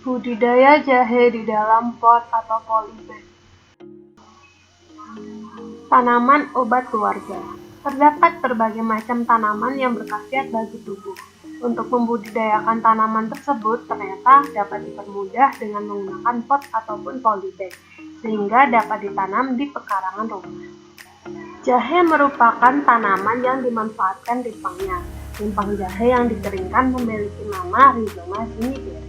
Budidaya jahe di dalam pot atau polybag. Tanaman obat keluarga. Terdapat berbagai macam tanaman yang berkhasiat bagi tubuh. Untuk membudidayakan tanaman tersebut ternyata dapat dipermudah dengan menggunakan pot ataupun polybag, sehingga dapat ditanam di pekarangan rumah. Jahe merupakan tanaman yang dimanfaatkan rimpangnya. Rimpang jahe yang dikeringkan memiliki nama Rhizoma zinniberis.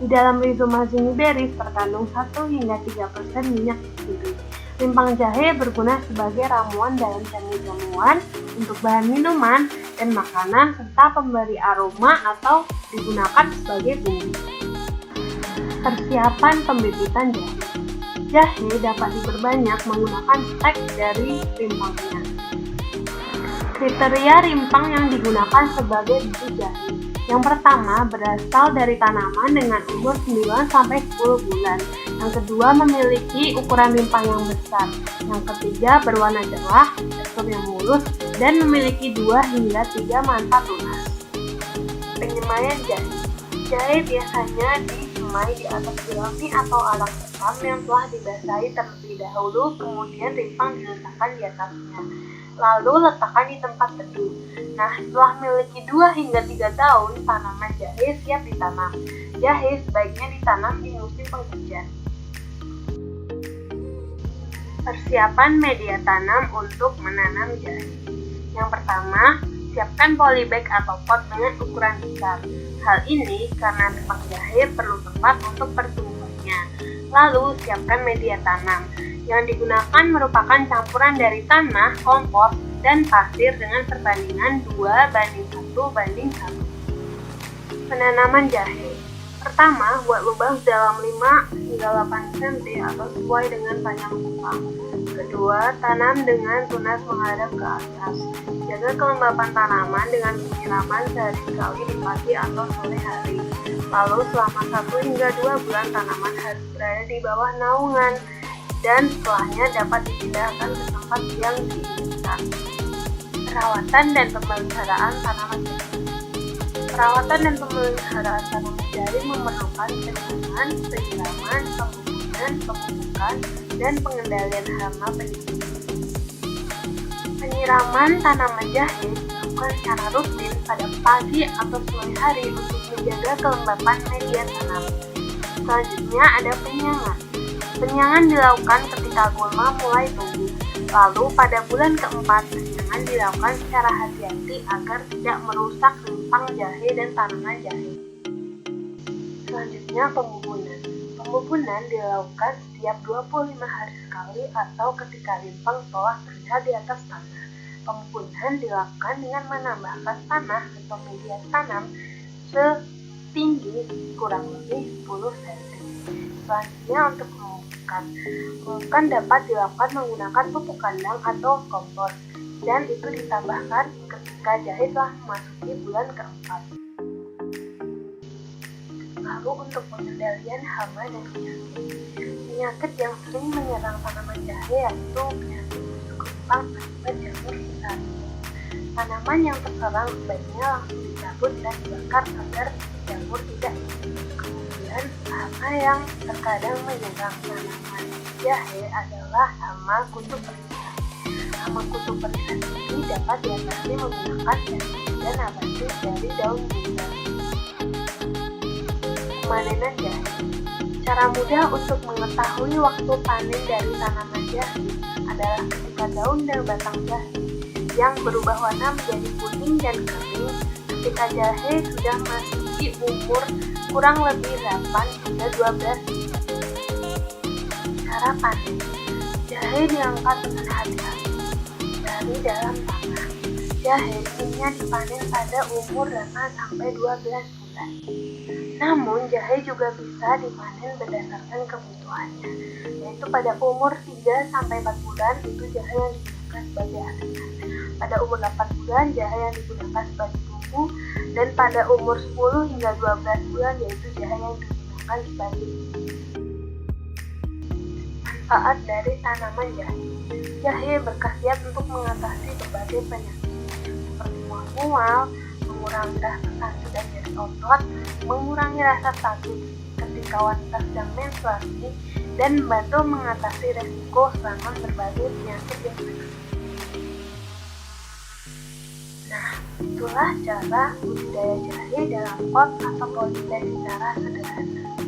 Di dalam Rhizoma zinniberis terkandung 1 hingga 3% minyak biji. Rimpang jahe berguna sebagai ramuan dalam jamu-jamuan, untuk bahan minuman dan makanan, serta pemberi aroma atau digunakan sebagai bumbu. Persiapan pembibitan jahe. Jahe dapat diperbanyak menggunakan stek dari rimpangnya. Kriteria rimpang yang digunakan sebagai biji jahe. Yang pertama, berasal dari tanaman dengan umur 9-10 bulan. Yang kedua, memiliki ukuran rimpang yang besar. Yang ketiga, berwarna cerah, tekstur yang mulus, dan memiliki 2 hingga 3 mata tunas. Penyemaian jahe. Jahe biasanya disemai di atas gurami atau alang hitam yang telah dibasahi terlebih dahulu, kemudian rimpang diletakkan di atasnya. Lalu letakkan di tempat teduh. Nah, setelah memiliki 2 hingga 3 tahun, tanaman jahe siap ditanam. Jahe sebaiknya ditanam di musim penghujan. Persiapan media tanam untuk menanam jahe. Yang pertama, siapkan polybag atau pot dengan ukuran besar. Hal ini karena rimpang jahe perlu tempat untuk pertumbuhannya. Lalu, siapkan media tanam. Yang digunakan merupakan campuran dari tanah, kompos, dan pasir dengan perbandingan 2:1:1. Penanaman jahe. Pertama, buat lubang dalam 5 hingga 8 cm atau sesuai dengan panjang lubang. Kedua, tanam dengan tunas menghadap ke atas. Jaga kelembapan tanaman dengan penyiraman sehari sekali di pagi atau sore hari. Lalu selama 1 hingga 2 bulan tanaman harus berada di bawah naungan, dan setelahnya dapat dipindahkan ke tempat yang diinginkan. Perawatan dan pemeliharaan tanaman jahe. Perawatan dan pemeliharaan tanaman jahe memerlukan penyiraman, pembubuhan, pemupukan, dan pengendalian hama penyakit. Penyiraman tanaman jahe dilakukan secara rutin pada pagi atau sore hari untuk menjaga kelembapan media tanam. Selanjutnya ada penyiangan. Penyiangan dilakukan ketika gulma mulai tumbuh. Lalu pada bulan keempat, penyiangan dilakukan secara hati-hati agar tidak merusak rimpang jahe dan tanaman jahe. Selanjutnya pembubuhan. Pembubuhan dilakukan setiap 25 hari sekali atau ketika rimpang telah terlihat di atas tanah. Pembubuhan dilakukan dengan menambahkan tanah atau media tanam setinggi kurang lebih 10 cm. Selanjutnya untuk pemupukan dapat dilakukan menggunakan pupuk kandang atau kompos, dan itu ditambahkan ketika jahe telah memasuki bulan keempat. Lalu untuk pengendalian hama dan penyakit. Penyakit yang sering menyerang tanaman jahe yaitu penyakit busuk rimpang akibat jamur sitarium. Tanaman yang terserang sebaiknya langsung dicabut dan dibakar agar jamur tidak hidup. Kemudian hama yang terkadang menyerang tanaman jahe adalah hama kutu perisan. Hama kutu perisan ini dapat diatasi menggunakan pestisida nabati dari daun bunga. Pemanenan jahe. Cara mudah untuk mengetahui waktu panen dari tanaman jahe adalah ketika daun dan batang jahe yang berubah warna menjadi kuning dan kering ketika jahe sudah memasuki umur kurang lebih 8 hingga 12 bulan. Cara panen. Jahe diangkat dengan hati-hati dari dalam tanah. Jahe umumnya dipanen pada umur 8-12 bulan. Namun, jahe juga bisa dipanen berdasarkan kebutuhannya, yaitu pada umur 3-4 bulan itu jahe yang digunakan sebagai asinan. Pada umur 8 bulan, jahe yang digunakan sebagai bumbu, dan pada umur 10 hingga 12 bulan yaitu jahe yang digunakan sebagai bumbu. Manfaat dari tanaman jahe. Jahe berkhasiat untuk mengatasi berbagai penyakit seperti mual-mual, mengurangi rasa sakit dan nyeri otot, mengurangi rasa takut ketika ketika wanita sedang menstruasi dan membantu mengatasi resiko serangan berbagai penyakit infeksi. Nah, itulah cara budidaya jahe dalam pot atau polybag secara sederhana.